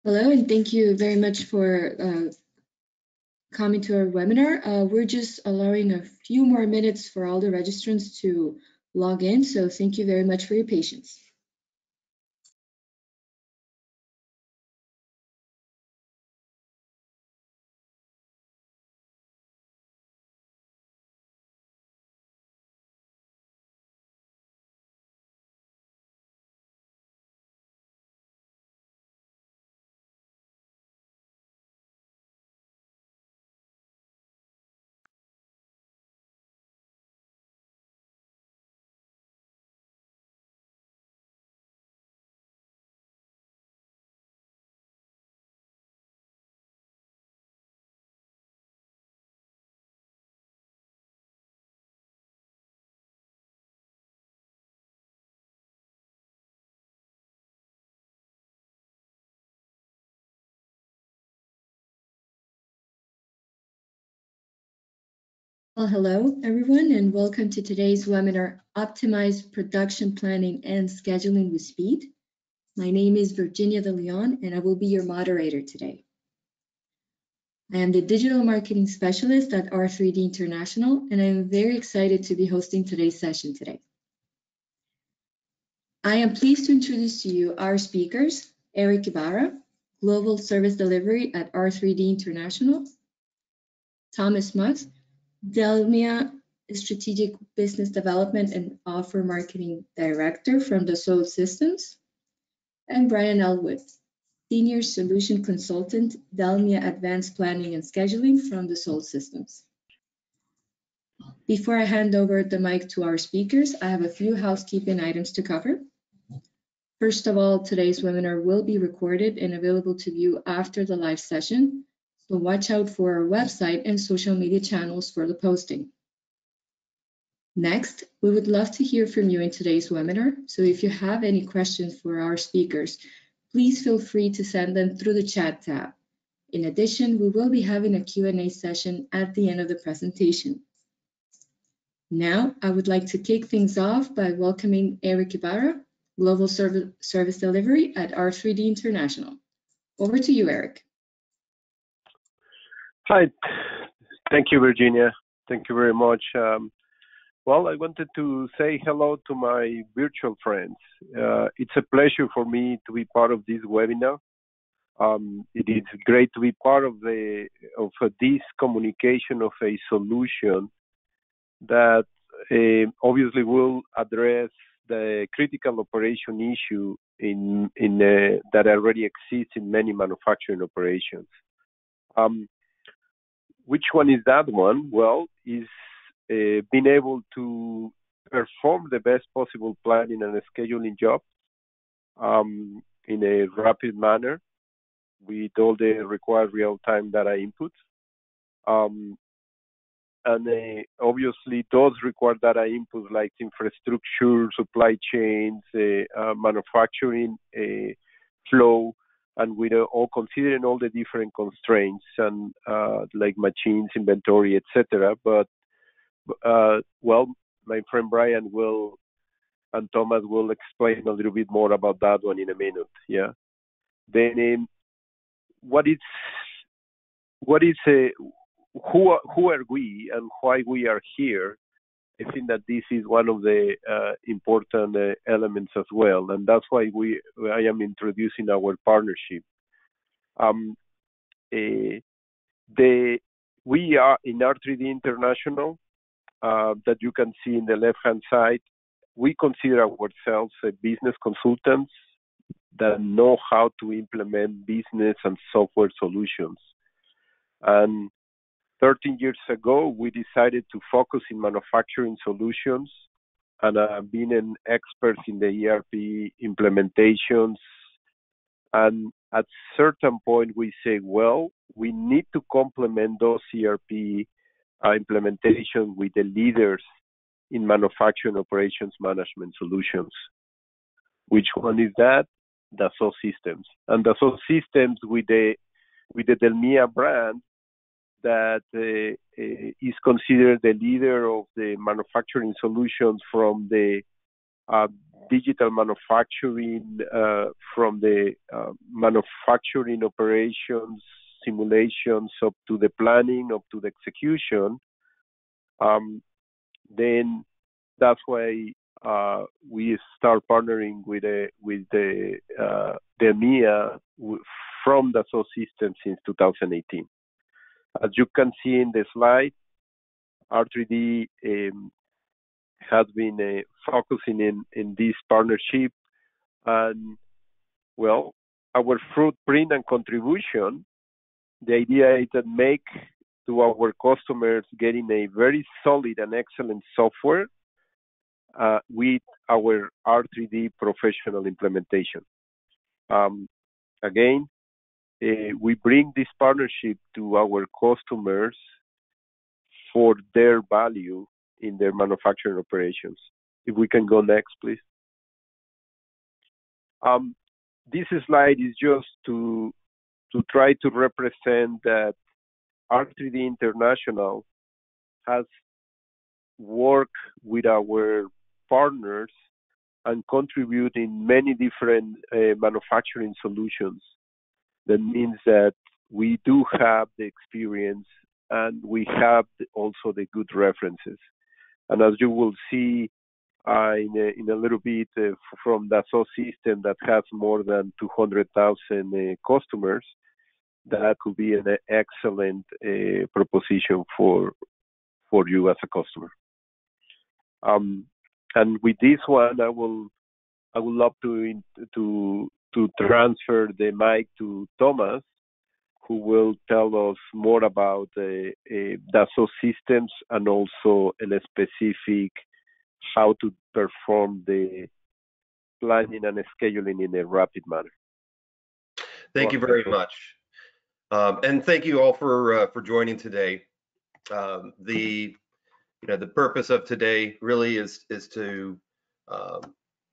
Hello, and thank you very much for coming to our webinar. We're just allowing a few more minutes for all the registrants to log in, so thank you very much for your patience. Well, hello, everyone, and welcome to today's webinar, Optimize Production Planning and Scheduling with Speed. My name is Virginia de Leon, and I will be your moderator today. I am the Digital Marketing Specialist at R3D International, and I'm very excited to be hosting today's session today. I am pleased to introduce to you our speakers, Eric Ibarra, Global Service Delivery at R3D International, Thomas Muth, Delmia Strategic Business Development and Offer Marketing Director from Dassault Systems, and Brian Elwood, Senior Solution Consultant, Delmia Advanced Planning and Scheduling from Dassault Systems. Before I hand over the mic to our speakers, I have a few housekeeping items to cover. First of all, today's webinar will be recorded and available to view after the live session, so watch out for our website and social media channels for the posting. Next, we would love to hear from you in today's webinar, so if you have any questions for our speakers, please feel free to send them through the chat tab. In addition, we will be having a Q&A session at the end of the presentation. Now, I would like to kick things off by welcoming Eric Ibarra, Global Service Delivery at R3D International. Over to you, Eric. Hi, thank you, Virginia. Thank you very much. Well, I wanted to say hello to my virtual friends. It's a pleasure for me to be part of this webinar. It is great to be part of this communication of a solution that obviously will address the critical operation issue that already exists in many manufacturing operations. Which one is that one? Well, is being able to perform the best possible planning and scheduling job in a rapid manner with all the required real-time data inputs. And obviously, those require data inputs like infrastructure, supply chains, manufacturing flow, and with all considering all the different constraints and like machines, inventory, etc. But well, my friend Brian and Thomas will explain a little bit more about that one in a minute. Yeah. Then what is who are we and why we are here? I think that this is one of the important elements as well, and that's why I am introducing our partnership. We are in R3D International, that you can see in the left-hand side. We consider ourselves a business consultants that know how to implement business and software solutions. And 13 years ago, we decided to focus in manufacturing solutions and being an expert in the ERP implementations. And at certain point, we say, well, we need to complement those ERP implementation with the leaders in manufacturing operations management solutions. Which one is that? Dassault Systems. And Dassault Systems with the Delmia brand that is considered the leader of the manufacturing solutions from the digital manufacturing from the manufacturing operations, simulations, up to the planning, up to the execution, then that's why we start partnering with the EMEA from Dassault Systèmes since 2018. As you can see in the slide, R3D has been focusing in this partnership, and well, our footprint and contribution, the idea is that make to our customers getting a very solid and excellent software with our R3D professional implementation. Again, we bring this partnership to our customers for their value in their manufacturing operations. If we can go next, please. This slide is just to try to represent that R3D International has worked with our partners and contribute in many different manufacturing solutions. That means that we do have the experience and we have also the good references. And as you will see in a little bit from Dassault Systèmes that has more than 200,000 customers, that could be an excellent proposition for you as a customer. And with this one, I would love to transfer the mic to Thomas, who will tell us more about Dassault Systèmes and also in a specific how to perform the planning and scheduling in a rapid manner. Thank you very much. And thank you all for joining today. The purpose of today really is to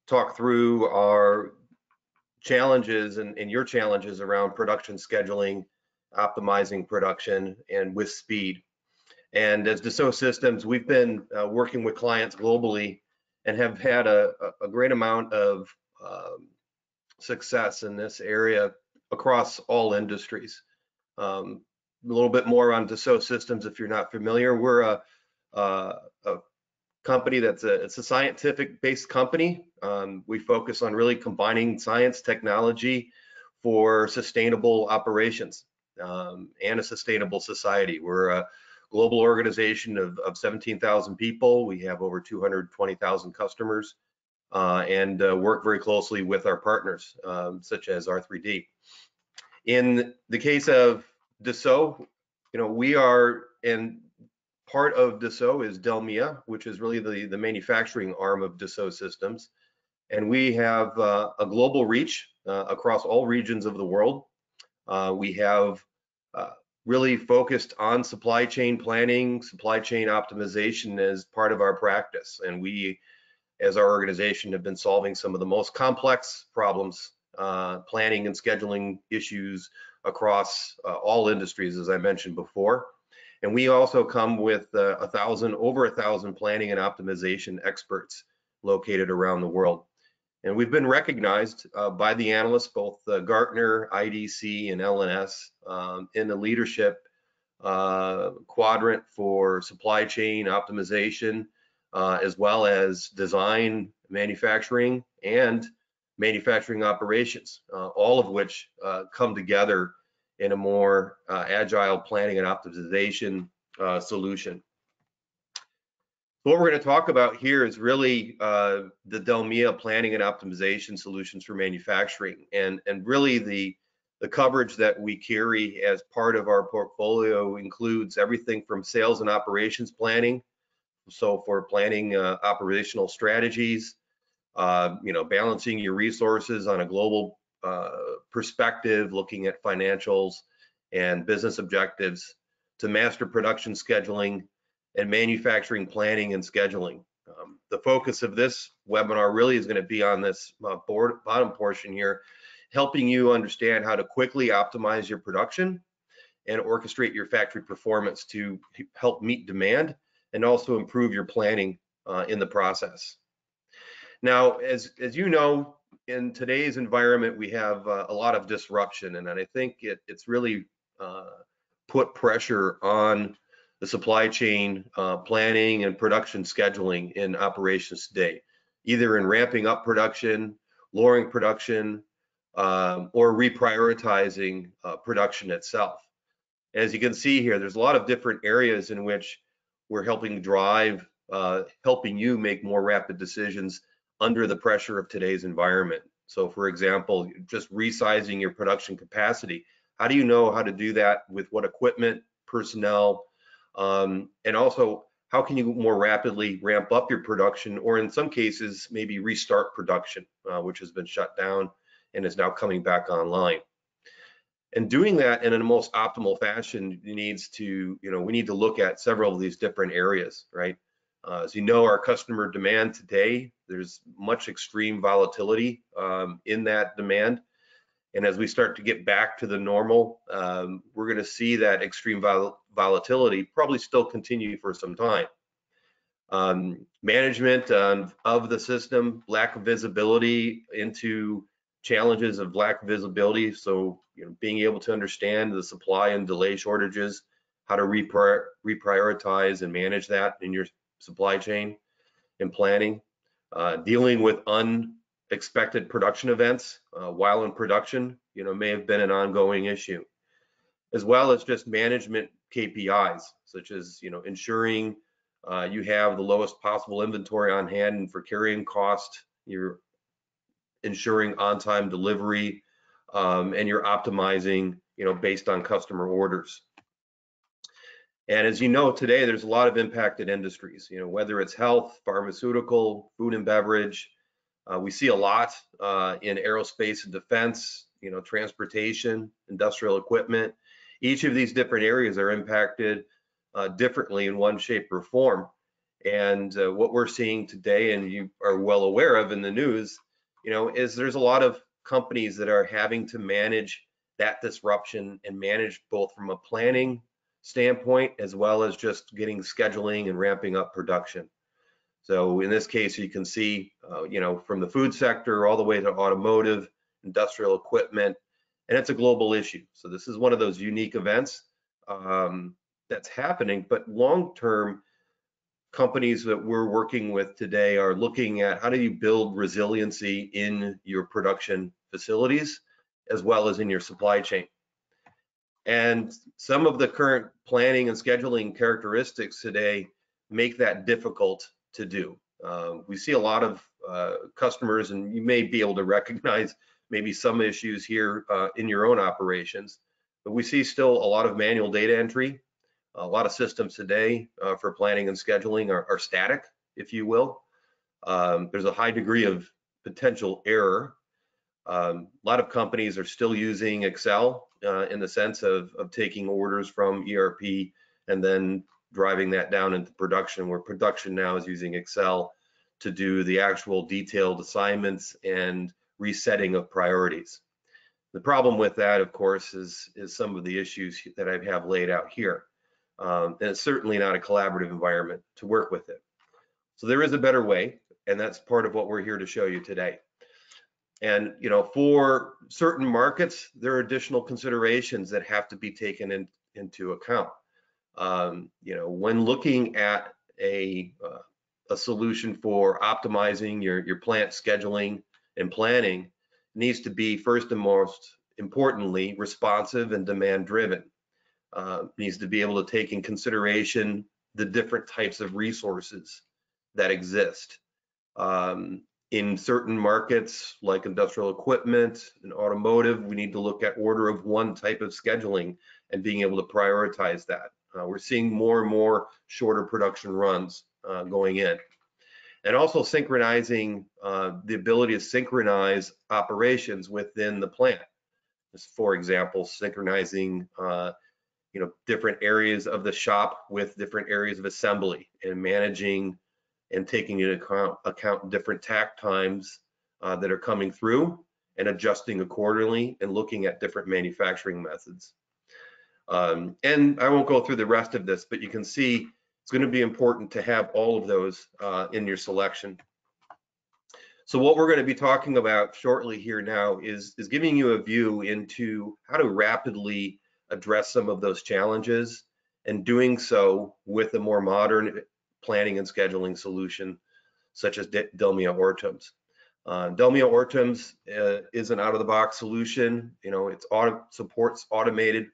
talk through our challenges and your challenges around production scheduling, optimizing production, and with speed. And as Dassault Systèmes, we've been working with clients globally and have had a great amount of success in this area across all industries. A little bit more on Dassault Systèmes if you're not familiar. We're a company it's a scientific-based company. We focus on really combining science, technology for sustainable operations and a sustainable society. We're a global organization of 17,000 people. We have over 220,000 customers and work very closely with our partners, such as R3D. In the case of Dassault, we are, and part of Dassault is Delmia, which is really the manufacturing arm of Dassault Systèmes. And we have a global reach across all regions of the world. We have really focused on supply chain planning, supply chain optimization as part of our practice. And we, as our organization, have been solving some of the most complex problems, planning and scheduling issues across all industries, as I mentioned before. And we also come with over 1,000 planning and optimization experts located around the world. And we've been recognized by the analysts, both Gartner, IDC, and LNS, in the leadership quadrant for supply chain optimization, as well as design, manufacturing, and manufacturing operations, all of which come together in a more agile planning and optimization solution. What we're going to talk about here is really the Delmia planning and optimization solutions for manufacturing, and really the coverage that we carry as part of our portfolio includes everything from sales and operations planning, so for planning operational strategies, balancing your resources on a global perspective, looking at financials and business objectives, to master production scheduling and manufacturing planning and scheduling. The focus of this webinar really is going to be on this bottom portion here, helping you understand how to quickly optimize your production and orchestrate your factory performance to help meet demand and also improve your planning in the process. Now, as you know, in today's environment, we have a lot of disruption, and I think it's really put pressure on the supply chain planning and production scheduling in operations today, either in ramping up production, lowering production, or reprioritizing production itself. As you can see here, there's a lot of different areas in which we're helping drive, helping you make more rapid decisions under the pressure of today's environment. So for example, just resizing your production capacity. How do you know how to do that with what equipment, personnel, and also how can you more rapidly ramp up your production, or in some cases, maybe restart production, which has been shut down and is now coming back online. And doing that in a most optimal fashion needs to, we need to look at several of these different areas, right? As you know, our customer demand today, there's much extreme volatility in that demand. And as we start to get back to the normal, we're going to see that extreme volatility probably still continue for some time. Management of the system, lack of visibility into challenges of lack of visibility. So, being able to understand the supply and delay shortages, how to reprioritize and manage that in your supply chain and planning, dealing with unexpected production events while in production, may have been an ongoing issue, as well as just management KPIs, such as, ensuring you have the lowest possible inventory on hand and for carrying cost, you're ensuring on-time delivery, and you're optimizing, based on customer orders. And as you know, today there's a lot of impacted industries, whether it's health, pharmaceutical, food and beverage. We see a lot in aerospace and defense, transportation, industrial equipment. Each of these different areas are impacted differently in one shape or form. And what we're seeing today, and you are well aware of in the news, is there's a lot of companies that are having to manage that disruption and manage both from a planning standpoint as well as just getting scheduling and ramping up production. So in this case, you can see, from the food sector all the way to automotive, industrial equipment, and it's a global issue. So this is one of those unique events that's happening, but long-term, companies that we're working with today are looking at how do you build resiliency in your production facilities as well as in your supply chain. And some of the current planning and scheduling characteristics today make that difficult to do. We see a lot of customers, and you may be able to recognize maybe some issues here in your own operations, but we see still a lot of manual data entry. A lot of systems today for planning and scheduling are static, if you will. There's a high degree of potential error. A lot of companies are still using Excel in the sense of taking orders from ERP and then driving that down into production, where production now is using Excel to do the actual detailed assignments and resetting of priorities. The problem with that, of course, is some of the issues that I have laid out here. And it's certainly not a collaborative environment to work with it. So there is a better way, and that's part of what we're here to show you today. And for certain markets, there are additional considerations that have to be taken into account. When looking at a solution for optimizing your plant scheduling and planning, it needs to be first and most importantly responsive and demand driven. Needs to be able to take in consideration the different types of resources that exist. In certain markets like industrial equipment and automotive, we need to look at order of one type of scheduling and being able to prioritize that. We're seeing more and more shorter production runs going in. And also synchronizing the ability to synchronize operations within the plant. For example, synchronizing different areas of the shop with different areas of assembly, and managing and taking into account different takt times that are coming through and adjusting accordingly and looking at different manufacturing methods. And I won't go through the rest of this, but you can see it's going to be important to have all of those in your selection. So what we're going to be talking about shortly here now is giving you a view into how to rapidly address some of those challenges, and doing so with a more modern planning and scheduling solution such as Delmia Ortems. Delmia Ortems is an out-of-the-box solution. You know, it supports automated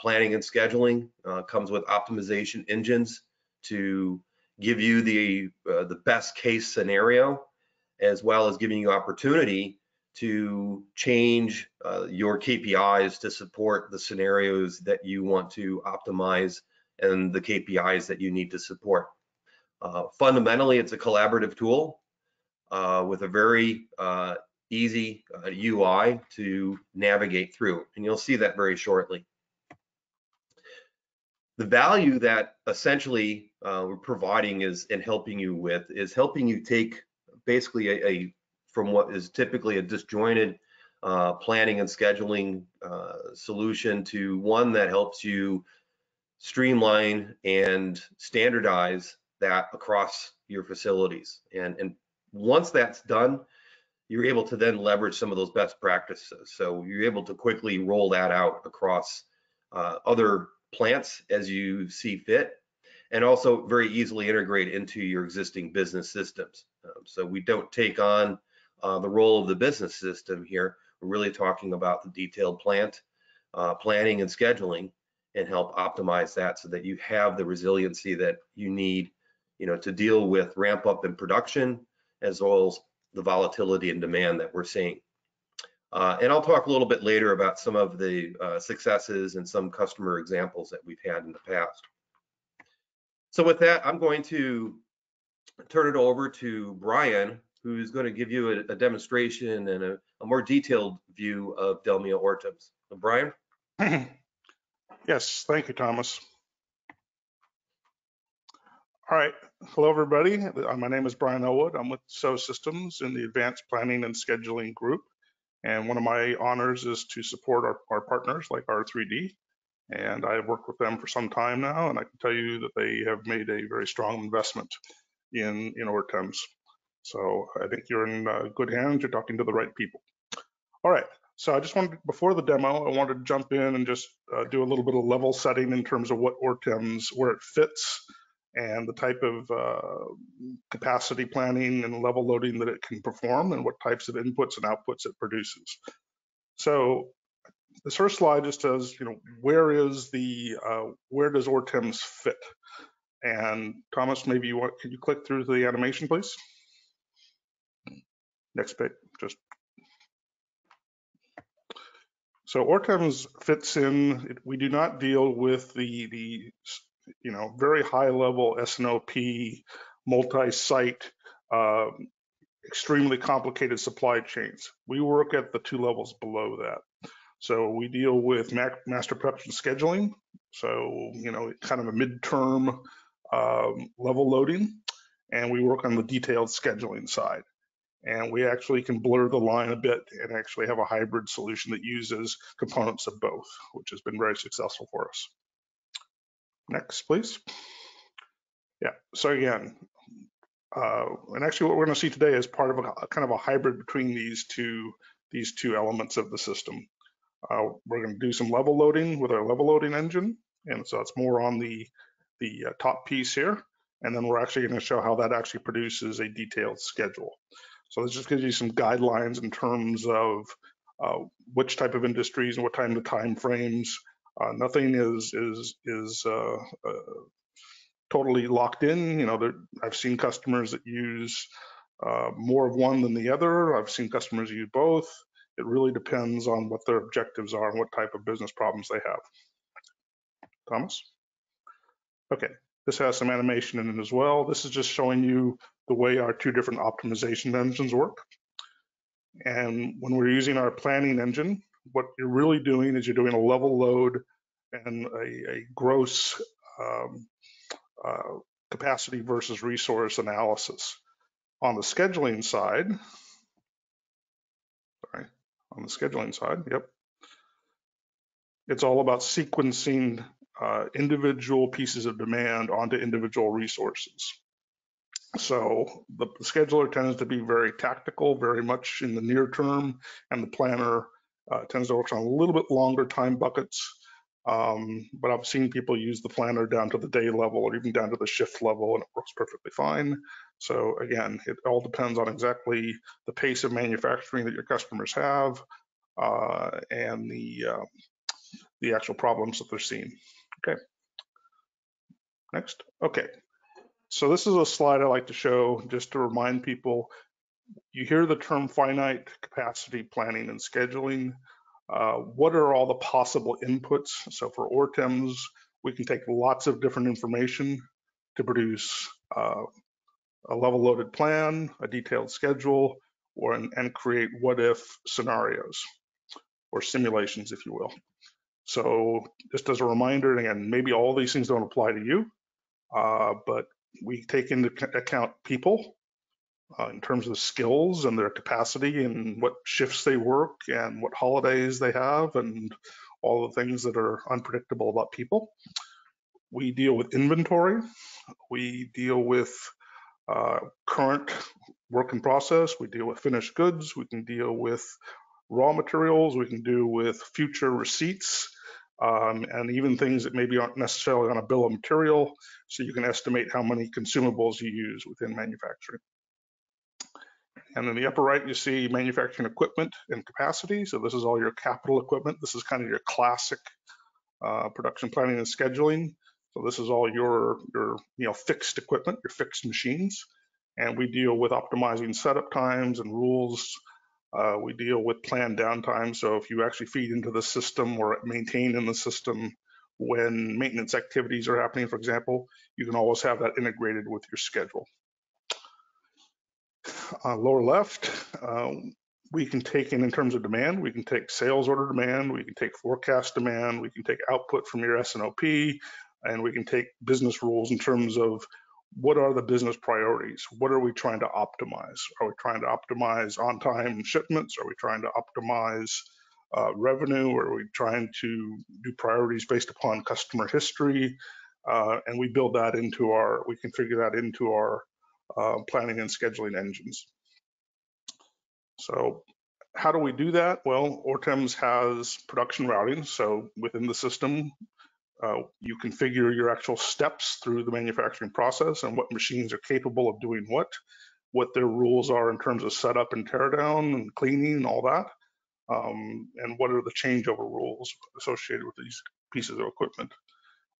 planning and scheduling, comes with optimization engines to give you the best case scenario, as well as giving you opportunity to change your KPIs to support the scenarios that you want to optimize and the KPIs that you need to support. Fundamentally, it's a collaborative tool with a very easy UI to navigate through, and you'll see that very shortly. The value that essentially we're providing is in helping you with is helping you take basically from what is typically a disjointed planning and scheduling solution to one that helps you streamline and standardize that across your facilities. And once that's done, you're able to then leverage some of those best practices. So you're able to quickly roll that out across other plants as you see fit, and also very easily integrate into your existing business systems. So we don't take on the role of the business system here. We're really talking about the detailed plant planning and scheduling, and help optimize that so that you have the resiliency that you need, you know, to deal with ramp up in production, as well as the volatility and demand that we're seeing. And I'll talk a little bit later about some of the successes and some customer examples that we've had in the past. So with that, I'm going to turn it over to Brian, who's going to give you a demonstration and a more detailed view of Delmia Ortems. So Brian? Yes, thank you, Thomas. All right, hello everybody. My name is Brian Elwood. I'm with SO Systems in the Advanced Planning and Scheduling Group. And one of my honors is to support our partners like R3D. And I've worked with them for some time now, and I can tell you that they have made a very strong investment in Ortems. So I think you're in good hands. You're talking to the right people. All right, so I just wanted, before the demo, I wanted to jump in and just do a little bit of level setting in terms of what Ortems, where it fits, and the type of capacity planning and level loading that it can perform, and what types of inputs and outputs it produces. So this first slide just says, you know, where does Ortems fit? And Thomas, maybe could you click through to the animation, please? Next page, just. So Ortems fits in. We do not deal with the you know, very high level S&OP, multi-site, extremely complicated supply chains. We work at the 2 levels below that. So we deal with master production scheduling. So, you know, kind of a midterm level loading, and we work on the detailed scheduling side. And we actually can blur the line a bit and actually have a hybrid solution that uses components of both, which has been very successful for us. Next, please. Yeah, so again, and actually what we're going to see today is part of a kind of a hybrid between these two elements of the system. We're going to do some level loading with our level loading engine, and so it's more on the top piece here, and then we're actually going to show how that actually produces a detailed schedule. So this just gives you some guidelines in terms of which type of industries and what time the time frames. Nothing is totally locked in. You know, I've seen customers that use more of one than the other. I've seen customers use both. It really depends on what their objectives are and what type of business problems they have. Thomas? Okay, this has some animation in it as well. This is just showing you the way our 2 different optimization engines work. And when we're using our planning engine, what you're really doing is you're doing a level load and a gross capacity versus resource analysis. On the scheduling side, yep, it's all about sequencing individual pieces of demand onto individual resources. So the scheduler tends to be very tactical, very much in the near term, and the planner tends to work on a little bit longer time buckets. But I've seen people use the planner down to the day level or even down to the shift level, and it works perfectly fine. So again, it all depends on exactly the pace of manufacturing that your customers have and the actual problems that they're seeing. Okay, next. Okay, so this is a slide I like to show just to remind people. You hear the term finite capacity planning and scheduling. What are all the possible inputs? So for ORTEMS, we can take lots of different information to produce a level loaded plan, a detailed schedule, and create what if scenarios or simulations, if you will. So just as a reminder, again, maybe all these things don't apply to you, but we take into account people in terms of skills and their capacity and what shifts they work and what holidays they have and all the things that are unpredictable about people. We deal with inventory. We deal with current work in process. We deal with finished goods. We can deal with raw materials. We can deal with future receipts. And even things that maybe aren't necessarily on a bill of material, so you can estimate how many consumables you use within manufacturing. And in the upper right, you see manufacturing equipment and capacity. So this is all your capital equipment. This is kind of your classic production planning and scheduling. So this is all your fixed equipment, your fixed machines. And we deal with optimizing setup times and rules. We deal with planned downtime. So if you actually feed into the system or maintain in the system when maintenance activities are happening, for example, you can always have that integrated with your schedule. Lower left, we can take in terms of demand, we can take sales order demand, we can take forecast demand, we can take output from your S&OP, and we can take business rules in terms of what are the business priorities? What are we trying to optimize? Are we trying to optimize on-time shipments? Are we trying to optimize revenue? Or are we trying to do priorities based upon customer history? And we build that into we configure that into our planning and scheduling engines. So how do we do that? Well, ORTEMS has production routing. So within the system, you configure your actual steps through the manufacturing process and what machines are capable of doing what their rules are in terms of setup and teardown and cleaning and all that, and what are the changeover rules associated with these pieces of equipment.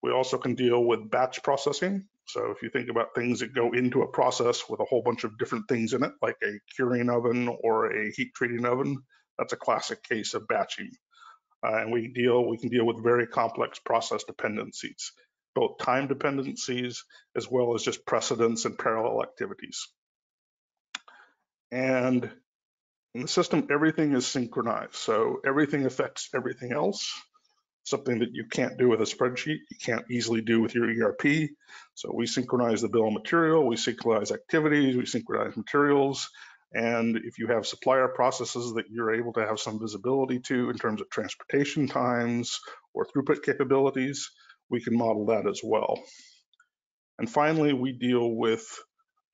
We also can deal with batch processing. So if you think about things that go into a process with a whole bunch of different things in it, like a curing oven or a heat treating oven, that's a classic case of batching. And we can deal with very complex process dependencies, both time dependencies as well as just precedence and parallel activities. And in the system, everything is synchronized. So everything affects everything else. Something that you can't do with a spreadsheet, you can't easily do with your ERP. So we synchronize the bill of material, we synchronize activities, we synchronize materials. And if you have supplier processes that you're able to have some visibility to in terms of transportation times or throughput capabilities, we can model that as well. And finally, we deal with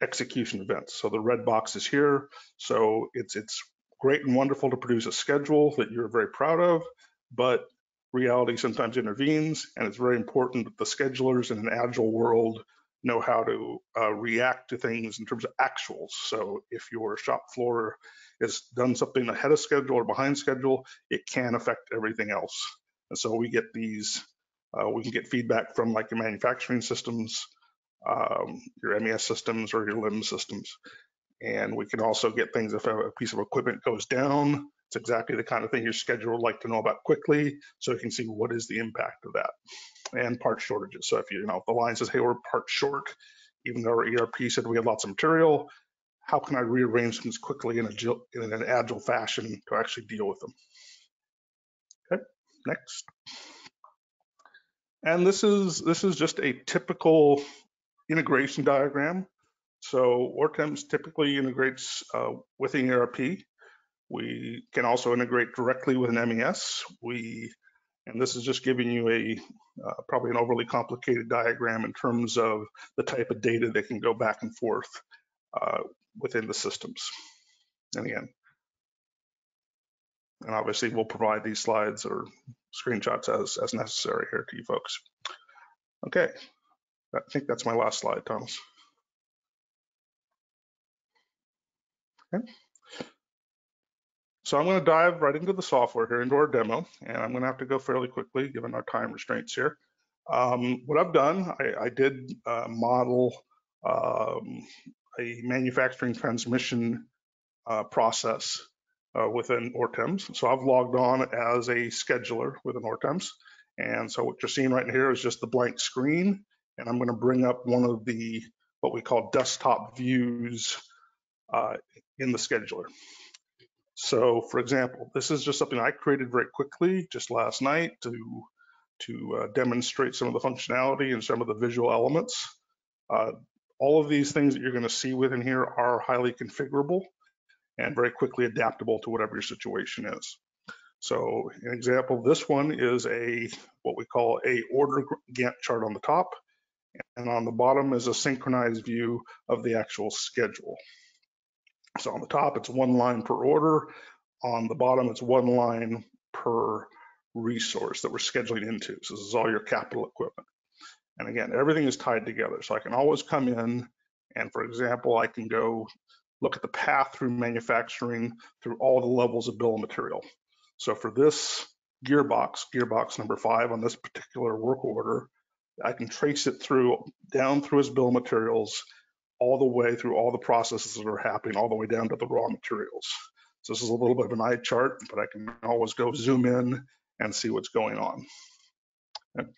execution events. So the red box is here. So it's great and wonderful to produce a schedule that you're very proud of, but reality sometimes intervenes, and it's very important that the schedulers in an agile world know how to react to things in terms of actuals. So if your shop floor has done something ahead of schedule or behind schedule, it can affect everything else. And so we get we can get feedback from like your manufacturing systems, your MES systems or your LIMS systems. And we can also get things if a piece of equipment goes down. It's exactly the kind of thing your scheduler would like to know about quickly, so you can see what is the impact of that. And part shortages. So if if the line says, hey, we're part short, even though our ERP said we had lots of material, how can I rearrange things quickly in an agile fashion to actually deal with them? Okay, next. And this is just a typical integration diagram. So ORTEMS typically integrates with an ERP. We can also integrate directly with an MES. We And this is just giving you a probably an overly complicated diagram in terms of the type of data that can go back and forth within the systems. And again, and obviously we'll provide these slides or screenshots as necessary here to you folks. Okay, I think that's my last slide, Thomas. Okay. So I'm going to dive right into the software here, into our demo, and I'm going to have to go fairly quickly given our time restraints here. What I've done, I did model a manufacturing transmission process within ORTEMS. So I've logged on as a scheduler within ORTEMS. And so what you're seeing right here is just the blank screen. And I'm going to bring up one of the, what we call desktop views in the scheduler. So for example, this is just something I created very quickly just last night to demonstrate some of the functionality and some of the visual elements. All of these things that you're going to see within here are highly configurable and very quickly adaptable to whatever your situation is. So an example, this one is what we call a order Gantt chart on the top, and on the bottom is a synchronized view of the actual schedule. So on the top, it's one line per order. On the bottom, it's one line per resource that we're scheduling into. So this is all your capital equipment. And again, everything is tied together. So I can always come in and, for example, I can go look at the path through manufacturing through all the levels of bill of material. So for this gearbox number 5 on this particular work order, I can trace it down through his bill of materials, all the way through all the processes that are happening, all the way down to the raw materials. So this is a little bit of an eye chart, but I can always go zoom in and see what's going on. Okay.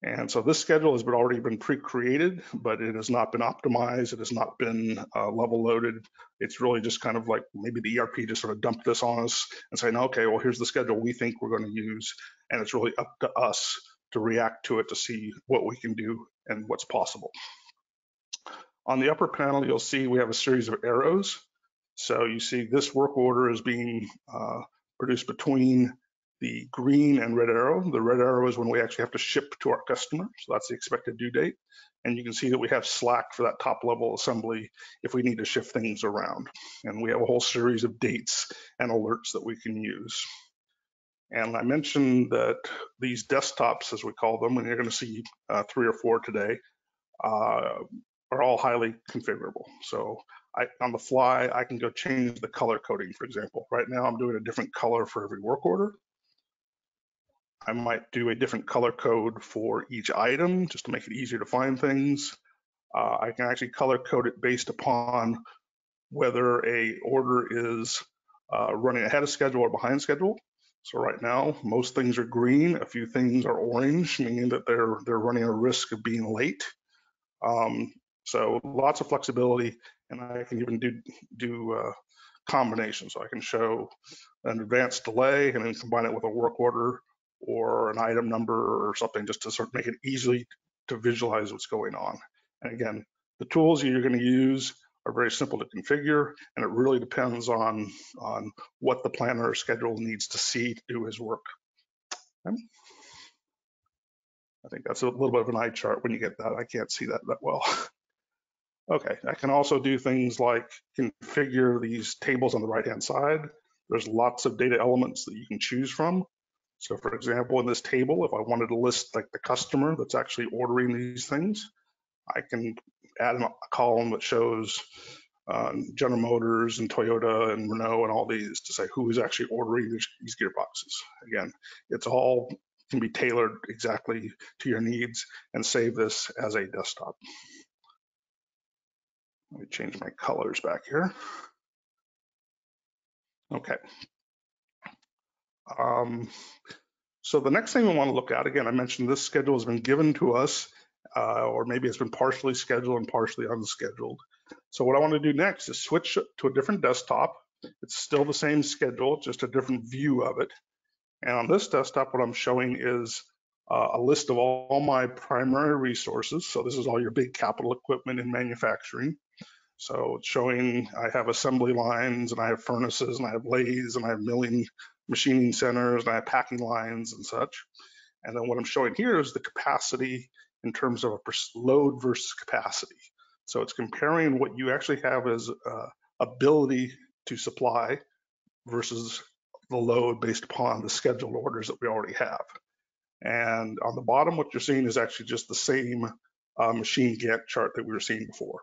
And so this schedule has already been pre-created, but it has not been optimized. It has not been level loaded. It's really just kind of like maybe the ERP just sort of dumped this on us and saying, okay, well, here's the schedule we think we're going to use. And it's really up to us to react to it to see what we can do and what's possible. On the upper panel, you'll see we have a series of arrows. So you see this work order is being produced between the green and red arrow. The red arrow is when we actually have to ship to our customer. So that's the expected due date. And you can see that we have Slack for that top level assembly if we need to shift things around. And we have a whole series of dates and alerts that we can use. And I mentioned that these desktops, as we call them, and you're going to see 3 or 4 today, are all highly configurable. So on the fly, I can go change the color coding, for example. Right now, I'm doing a different color for every work order. I might do a different color code for each item just to make it easier to find things. I can actually color code it based upon whether a order is running ahead of schedule or behind schedule. So right now, most things are green, a few things are orange, meaning that they're running a risk of being late. So lots of flexibility, and I can even do combinations. So I can show an advanced delay and then combine it with a work order or an item number or something just to sort of make it easy to visualize what's going on. And again, the tools you're going to use are very simple to configure, and it really depends on what the planner or schedule needs to see to do his work. Okay. I think that's a little bit of an eye chart when you get that. I can't see that well. Okay, I can also do things like configure these tables on the right-hand side. There's lots of data elements that you can choose from. So for example, in this table, if I wanted to list like the customer that's actually ordering these things, I can add a column that shows General Motors and Toyota and Renault and all these to say who is actually ordering these gearboxes. Again, it's all can be tailored exactly to your needs and save this as a desktop. Let me change my colors back here. Okay. So the next thing we want to look at, again, I mentioned this schedule has been given to us, or maybe it's been partially scheduled and partially unscheduled. So what I want to do next is switch to a different desktop. It's still the same schedule, just a different view of it. And on this desktop, what I'm showing is a list of all my primary resources. So this is all your big capital equipment in manufacturing. So it's showing I have assembly lines and I have furnaces and I have lathes and I have milling machining centers, and I have packing lines and such. And then what I'm showing here is the capacity in terms of a load versus capacity. So it's comparing what you actually have as ability to supply versus the load based upon the scheduled orders that we already have. And on the bottom, what you're seeing is actually just the same machine Gantt chart that we were seeing before.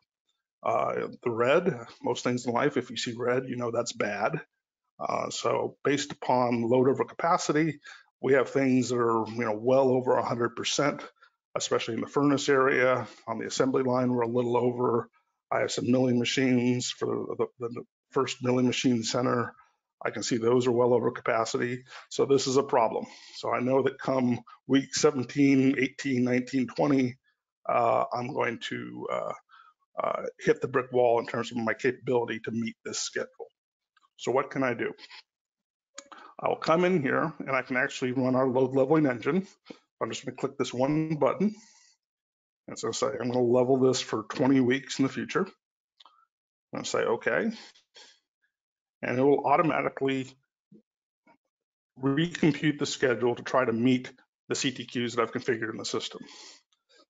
The red, most things in life, if you see red, you know that's bad. So based upon load over capacity, we have things that are well over 100%, especially in the furnace area. On the assembly line, we're a little over. I have some milling machines for the first milling machine center. I can see those are well over capacity. So this is a problem. So I know that come week 17, 18, 19, 20, I'm going to hit the brick wall in terms of my capability to meet this schedule. So what can I do? I'll come in here and I can actually run our load leveling engine. I'm just going to click this one button. And so say I'm going to level this for 20 weeks in the future. I'm going to say OK. And it will automatically recompute the schedule to try to meet the CTQs that I've configured in the system.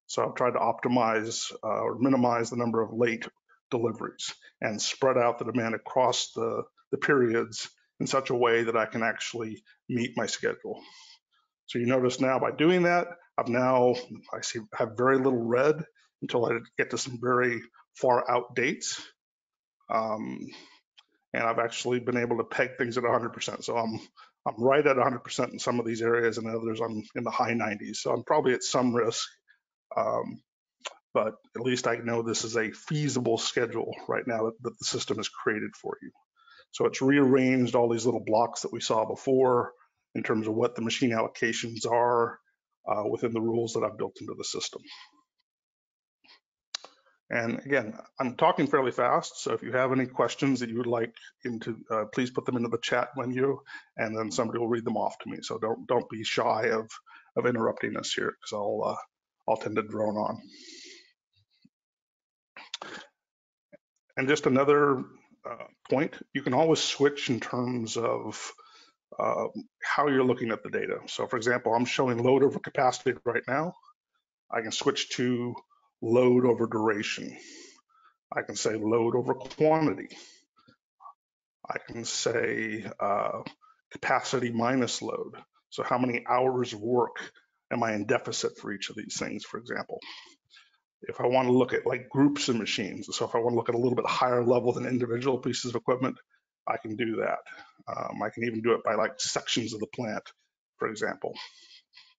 So I've tried to optimize or minimize the number of late deliveries and spread out the demand across the periods in such a way that I can actually meet my schedule. So you notice now by doing that, I have very little red until I get to some very far out dates. And I've actually been able to peg things at 100%. So I'm right at 100% in some of these areas, and others I'm in the high 90s. So I'm probably at some risk, but at least I know this is a feasible schedule right now that the system has created for you. So it's rearranged all these little blocks that we saw before in terms of what the machine allocations are within the rules that I've built into the system. And again, I'm talking fairly fast, so if you have any questions that you would like please put them into the chat menu, and then somebody will read them off to me. So don't be shy of interrupting us here, because I'll tend to drone on. And just another point, you can always switch in terms of how you're looking at the data. So for example, I'm showing load over capacity right now. I can switch to load over duration. I can say load over quantity. I can say capacity minus load. So how many hours of work am I in deficit for each of these things, for example? If I want to look at like groups of machines, so if I want to look at a little bit higher level than individual pieces of equipment, I can do that. I can even do it by like sections of the plant, for example.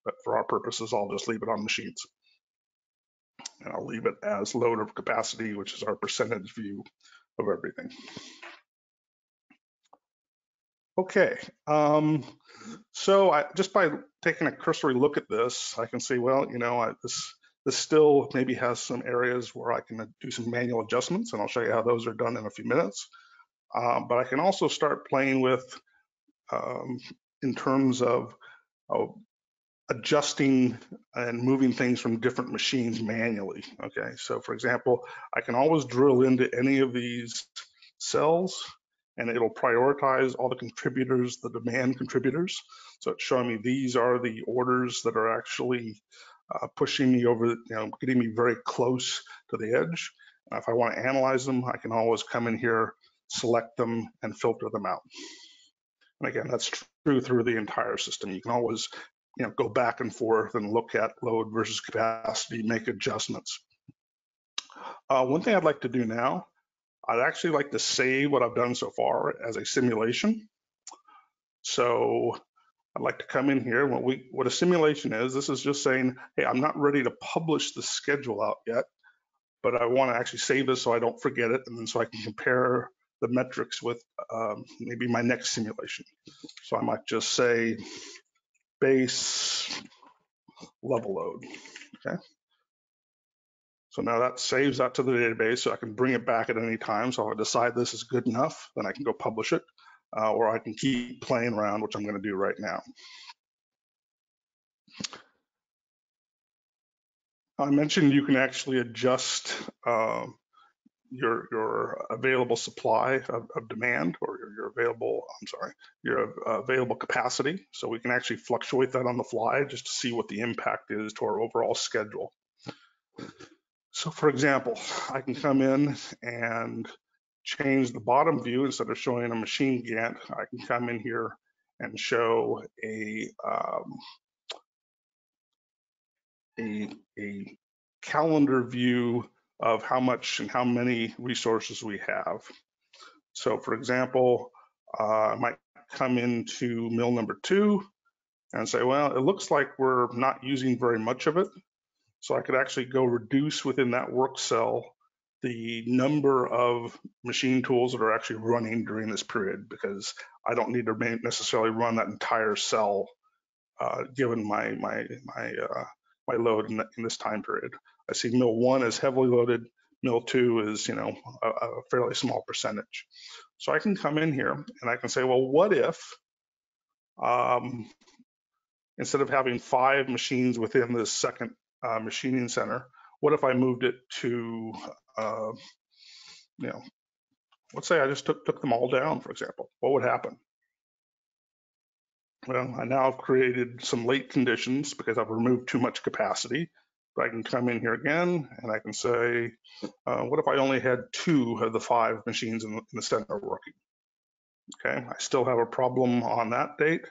But for our purposes, I'll just leave it on machines. And I'll leave it as load over capacity, which is our percentage view of everything. Okay, so just by taking a cursory look at this, I can see, well, this still maybe has some areas where I can do some manual adjustments, and I'll show you how those are done in a few minutes. But I can also start playing with, in terms of adjusting and moving things from different machines manually. Okay, so for example, I can always drill into any of these cells, and it'll prioritize all the contributors, the demand contributors. So it's showing me these are the orders that are actually pushing me over, getting me very close to the edge. And if I want to analyze them, I can always come in here, select them, and filter them out. And again, that's true through the entire system. You can always go back and forth and look at load versus capacity, make adjustments. One thing I'd like to do now, I'd actually like to save what I've done so far as a simulation. So I'd like to come in here. What a simulation is, this is just saying, hey, I'm not ready to publish the schedule out yet, but I want to actually save this so I don't forget it, and then so I can compare the metrics with maybe my next simulation. So I might just say base level load, okay? So now that saves that to the database, so I can bring it back at any time. So if I decide this is good enough, then I can go publish it, or I can keep playing around, which I'm going to do right now. I mentioned you can actually adjust your available supply of demand, or available capacity. So we can actually fluctuate that on the fly just to see what the impact is to our overall schedule. So for example, I can come in and change the bottom view. Instead of showing a machine Gantt, I can come in here and show a calendar view of how much and how many resources we have. So for example, I might come into mill number 2 and say, well, it looks like we're not using very much of it. So I could actually go reduce within that work cell the number of machine tools that are actually running during this period, because I don't need to necessarily run that entire cell given my load in this time period. I see mill 1 is heavily loaded, mill 2 is a fairly small percentage. So I can come in here and I can say, well, what if instead of having 5 machines within this second machining center, what if I moved it to, let's say I just took them all down, for example. What would happen? Well, I now have created some late conditions because I've removed too much capacity. But I can come in here again and I can say, what if I only had 2 of the 5 machines in the center working? Okay, I still have a problem on that date.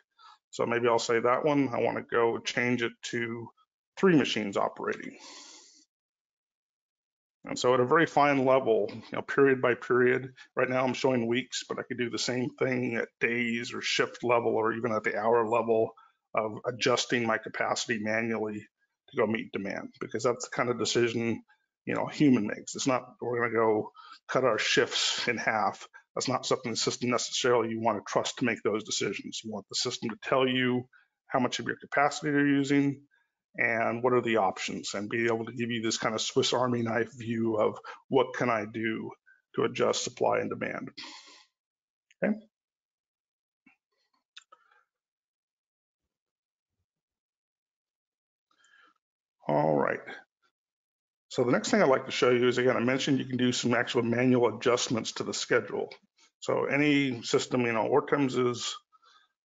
So maybe I'll say that one, I want to go change it to 3 machines operating. And so at a very fine level, period by period, right now I'm showing weeks, but I could do the same thing at days or shift level or even at the hour level of adjusting my capacity manually to go meet demand, because that's the kind of decision, a human makes. It's not, we're going to go cut our shifts in half. That's not something the system necessarily you want to trust to make those decisions. You want the system to tell you how much of your capacity they're using and what are the options, and be able to give you this kind of Swiss Army knife view of what can I do to adjust supply and demand. Okay. All right. So the next thing I'd like to show you is, again, I mentioned you can do some actual manual adjustments to the schedule. So any system, ORTEMS is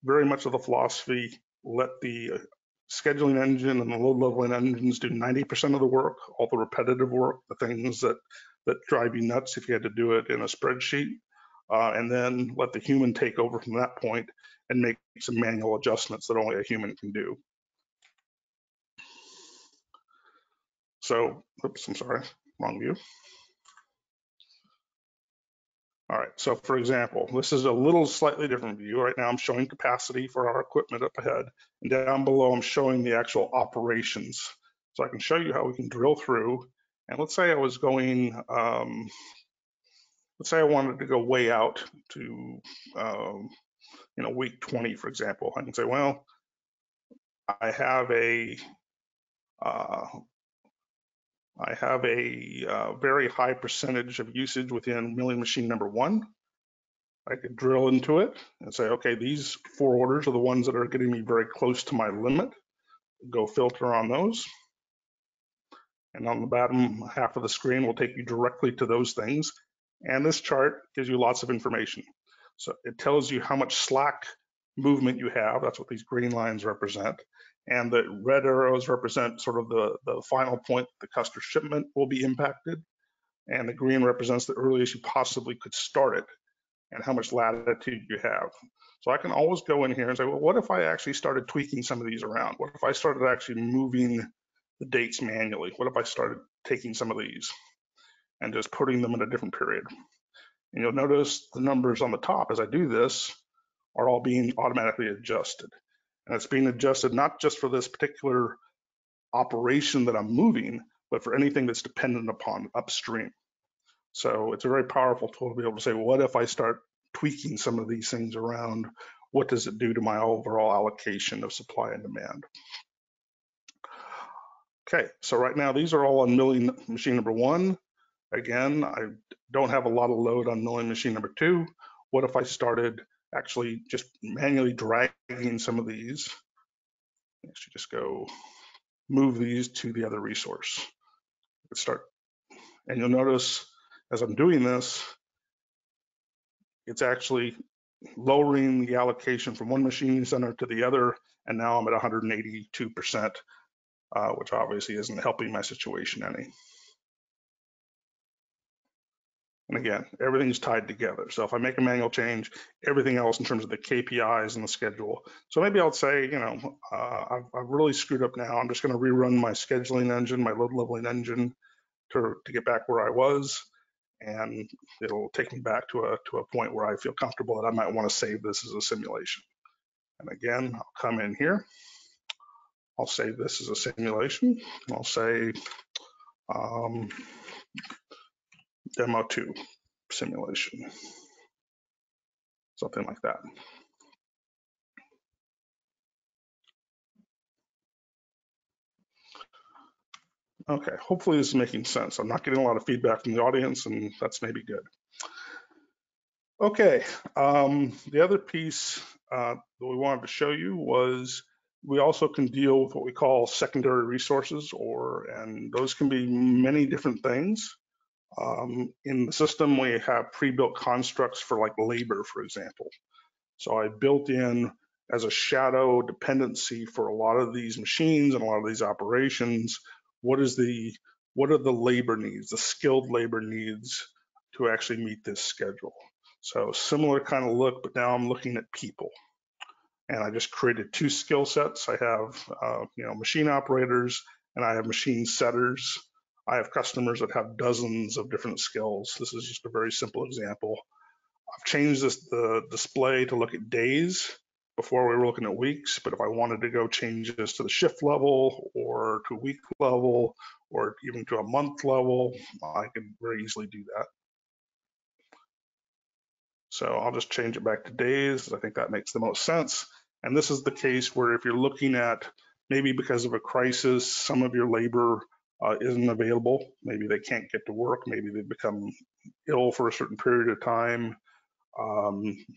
very much of the philosophy, let the scheduling engine and the load leveling engines do 90% of the work, all the repetitive work, the things that drive you nuts if you had to do it in a spreadsheet, and then let the human take over from that point and make some manual adjustments that only a human can do. So, oops, I'm sorry, wrong view. All right, so for example, this is a little slightly different view. Right now I'm showing capacity for our equipment up ahead, and down below I'm showing the actual operations. So I can show you how we can drill through, and let's say I was going, let's say I wanted to go way out to, week 20, for example. I can say, well, I have a very high percentage of usage within milling machine number 1. I could drill into it and say, okay, these 4 orders are the ones that are getting me very close to my limit. Go filter on those. And on the bottom half of the screen will take you directly to those things. And this chart gives you lots of information. So it tells you how much slack movement you have. That's what these green lines represent. And the red arrows represent sort of the final point the customer shipment will be impacted. And the green represents the earliest you possibly could start it and how much latitude you have. So I can always go in here and say, well, what if I actually started tweaking some of these around? What if I started actually moving the dates manually? What if I started taking some of these and just putting them in a different period? And you'll notice the numbers on the top as I do this are all being automatically adjusted. And it's being adjusted not just for this particular operation that I'm moving, but for anything that's dependent upon upstream. So it's a very powerful tool to be able to say, well, what if I start tweaking some of these things around? What does it do to my overall allocation of supply and demand? Okay, so right now these are all on milling machine number 1. Again, I don't have a lot of load on milling machine number 2. What if I started actually just manually dragging some of these? Actually just go move these to the other resource. Let's start, and you'll notice as I'm doing this, it's actually lowering the allocation from one machining center to the other, and now I'm at 182%, which obviously isn't helping my situation any. And again, everything's tied together. So if I make a manual change, everything else in terms of the KPIs and the schedule. So maybe I'll say, I've really screwed up now. I'm just going to rerun my scheduling engine, my load leveling engine to get back where I was. And it'll take me back to a point where I feel comfortable that I might want to save this as a simulation. And again, I'll come in here. I'll save this as a simulation. I'll say demo 2 simulation, something like that. Okay, hopefully this is making sense. I'm not getting a lot of feedback from the audience, and that's maybe good. Okay, the other piece that we wanted to show you was we also can deal with what we call secondary resources, and those can be many different things. In the system, we have pre-built constructs for like labor, for example. So I built in as a shadow dependency for a lot of these machines and a lot of these operations, what are the labor needs, the skilled labor needs to actually meet this schedule. So similar kind of look, but now I'm looking at people. And I just created 2 skill sets. I have machine operators and I have machine setters. I have customers that have dozens of different skills. This is just a very simple example. I've changed the display to look at days. Before we were looking at weeks, but if I wanted to go change this to the shift level or to week level or even to a month level, I could very easily do that. So I'll just change it back to days. I think that makes the most sense. And this is the case where if you're looking at maybe because of a crisis, some of your labor isn't available. Maybe they can't get to work. Maybe they've become ill for a certain period of time.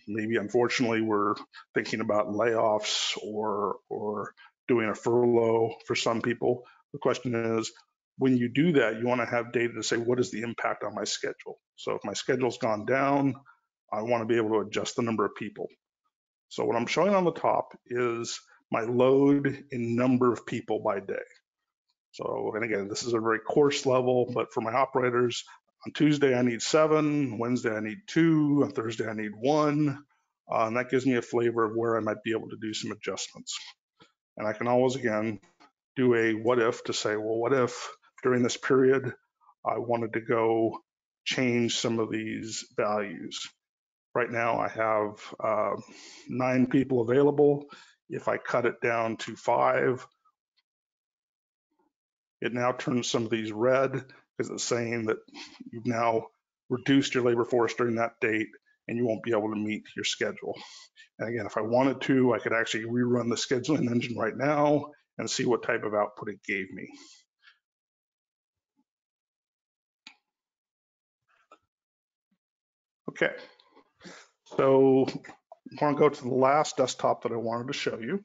Maybe unfortunately we're thinking about layoffs or doing a furlough for some people. The question is, when you do that, you want to have data to say, what is the impact on my schedule? So if my schedule's gone down, I want to be able to adjust the number of people. So what I'm showing on the top is my load in number of people by day. So, and again, this is a very coarse level, but for my operators, on Tuesday, I need 7, Wednesday, I need 2, on Thursday, I need 1, and that gives me a flavor of where I might be able to do some adjustments. And I can always, again, do a what if to say, well, what if during this period, I wanted to go change some of these values. Right now, I have 9 people available. If I cut it down to 5, it now turns some of these red because it's saying that you've now reduced your labor force during that date and you won't be able to meet your schedule. And again, if I wanted to, I could actually rerun the scheduling engine right now and see what type of output it gave me. Okay, so I want to go to the last desktop that I wanted to show you.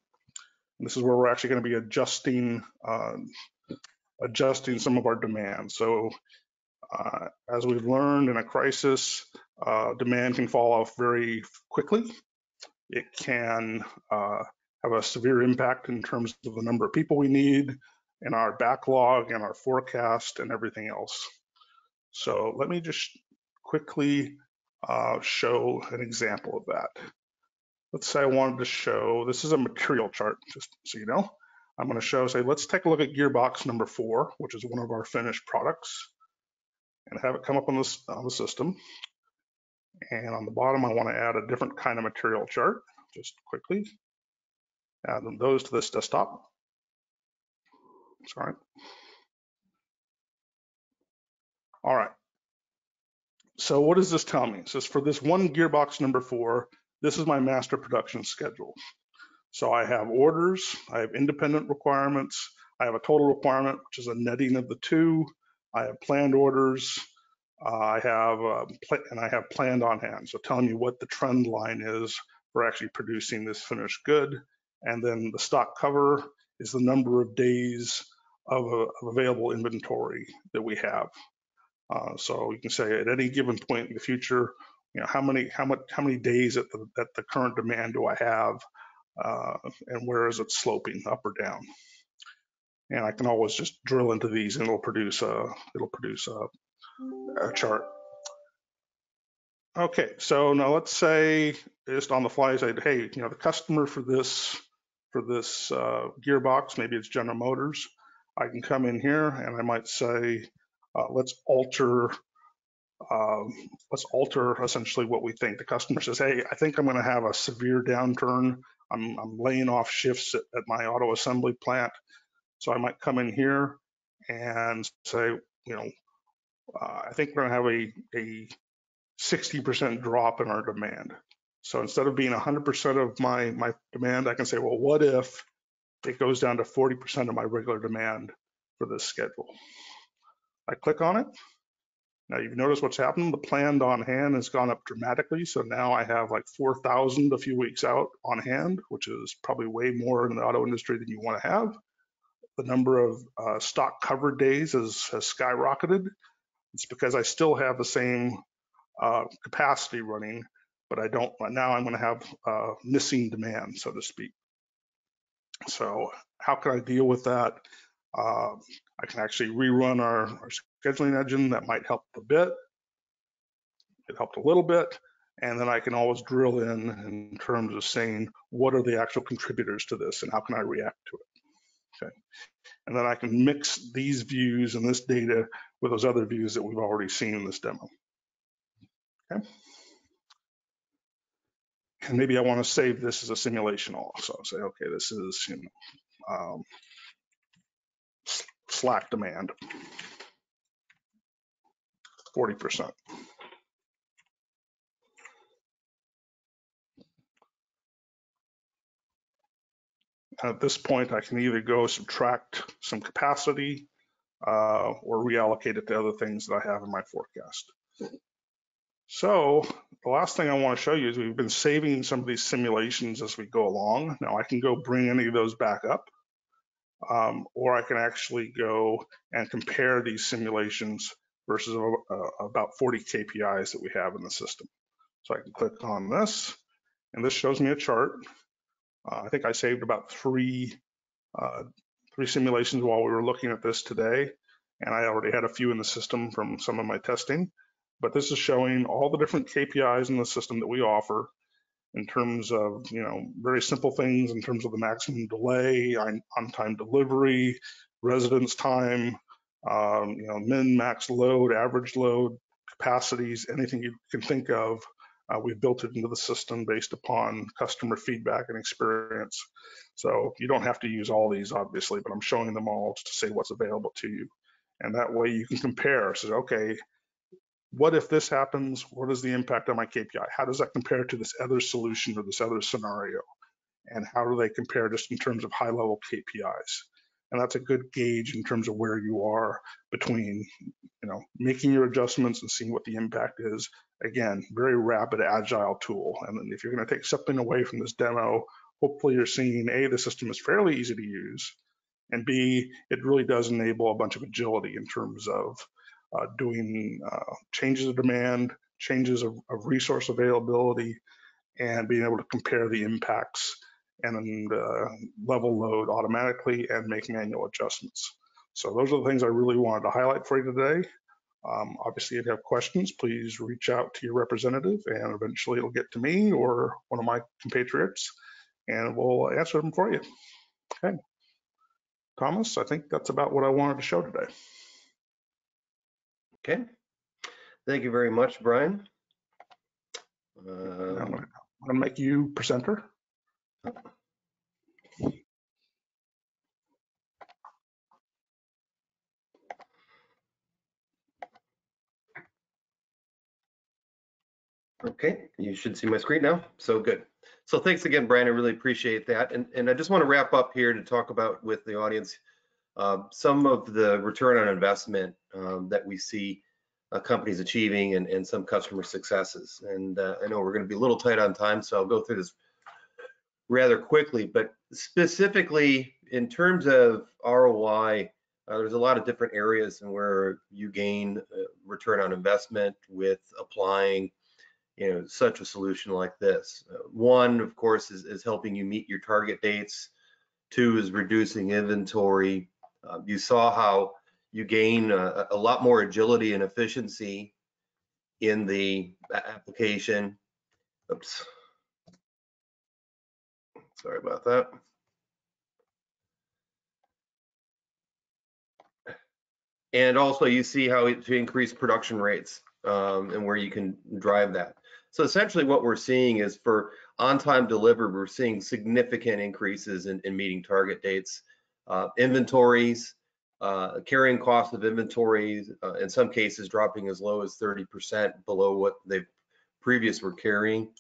And this is where we're actually going to be adjusting some of our demands. So as we've learned in a crisis, demand can fall off very quickly. It can have a severe impact in terms of the number of people we need and our backlog and our forecast and everything else. So let me just quickly show an example of that. Let's say I wanted to show, this is a material chart, just so you know. I'm going to show, say, let's take a look at gearbox number 4, which is one of our finished products, and have it come up on the system. And on the bottom, I want to add a different kind of material chart, just quickly. Add those to this desktop. Sorry. All right. So what does this tell me? It says for this one gearbox number 4, this is my master production schedule. So I have orders, I have independent requirements, I have a total requirement, which is a netting of the 2. I have planned orders, I have planned on hand. So telling me what the trend line is for actually producing this finished good. And then the stock cover is the number of days of available inventory that we have. So you can say at any given point in the future, you know, how many days at the current demand do I have, and where is it sloping, up or down? And I can always just drill into these, and it'll produce a chart. Okay, so now let's say just on the fly, say, hey, you know, the customer for this gearbox, maybe it's General Motors. I can come in here and I might say, let's alter essentially what we think. The customer says, hey, I think I'm going to have a severe downturn. I'm laying off shifts at my auto assembly plant. So I might come in here and say, you know, I think we're going to have a 60% drop in our demand. So instead of being 100% of my demand, I can say, well, what if it goes down to 40% of my regular demand for this schedule? I click on it. Now you've noticed what's happened. The planned on hand has gone up dramatically. So now I have like 4,000 a few weeks out on hand, which is probably way more in the auto industry than you want to have. The number of stock covered days has skyrocketed. It's because I still have the same capacity running, but I don't. Now I'm going to have missing demand, so to speak. So how can I deal with that? I can actually rerun our scheduling engine. That might help a bit. It helped a little bit. And then I can always drill in terms of saying, what are the actual contributors to this and how can I react to it? Okay. And then I can mix these views and this data with those other views that we've already seen in this demo. Okay. And maybe I want to save this as a simulation also. Say, okay, this is, you know, slack demand, 40%. At this point, I can either go subtract some capacity or reallocate it to other things that I have in my forecast. So the last thing I want to show you is we've been saving some of these simulations as we go along. Now I can go bring any of those back up, or I can actually go and compare these simulations versus about 40 KPIs that we have in the system. So I can click on this, and this shows me a chart. I think I saved about three simulations while we were looking at this today, and I already had a few in the system from some of my testing. But this is showing all the different KPIs in the system that we offer in terms of, you know, very simple things in terms of the maximum delay, on-time delivery, residence time, you know, min, max load, average load, capacities, anything you can think of. We've built it into the system based upon customer feedback and experience. So you don't have to use all these, obviously, but I'm showing them all to say what's available to you. And that way you can compare. So, okay, what if this happens? What is the impact on my KPI? How does that compare to this other solution or this other scenario? And how do they compare just in terms of high-level KPIs? And that's a good gauge in terms of where you are between, you know, making your adjustments and seeing what the impact is. Again, very rapid, agile tool. And then if you're going to take something away from this demo, hopefully you're seeing A, the system is fairly easy to use, and B, it really does enable a bunch of agility in terms of doing changes of demand, changes of resource availability, and being able to compare the impacts and level load automatically and make manual adjustments. So those are the things I really wanted to highlight for you today. Obviously, if you have questions, please reach out to your representative and eventually it'll get to me or one of my compatriots and we'll answer them for you. Okay. Thomas, I think that's about what I wanted to show today. Okay. Thank you very much, Brian. I'm going to make you presenter. Okay, you should see my screen now. So good. So thanks again, Brian. I really appreciate that. And I just want to wrap up here to talk about with the audience some of the return on investment that we see companies achieving and some customer successes. And I know we're going to be a little tight on time, so I'll go through this rather quickly. But specifically in terms of ROI, there's a lot of different areas and where you gain return on investment with applying, such a solution like this. One, of course, is helping you meet your target dates. Two is reducing inventory. You saw how you gain a lot more agility and efficiency in the application. Oops. Sorry about that. And also you see how to increase production rates and where you can drive that. So essentially what we're seeing is for on-time delivery, we're seeing significant increases in meeting target dates. Inventories, carrying cost of inventories, in some cases dropping as low as 30% below what they previous were carrying.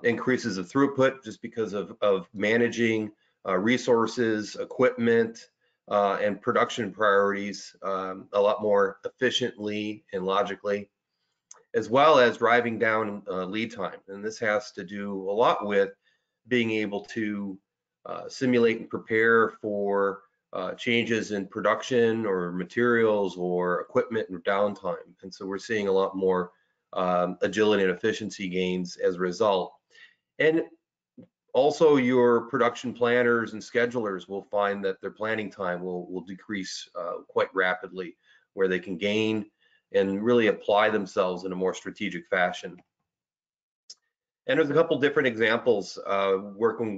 Increases of throughput just because of managing resources, equipment, and production priorities a lot more efficiently and logically, as well as driving down lead time. And this has to do a lot with being able to simulate and prepare for changes in production or materials or equipment and downtime. And so we're seeing a lot more agility and efficiency gains as a result. And also your production planners and schedulers will find that their planning time will decrease quite rapidly, where they can gain and really apply themselves in a more strategic fashion. And there's a couple different examples.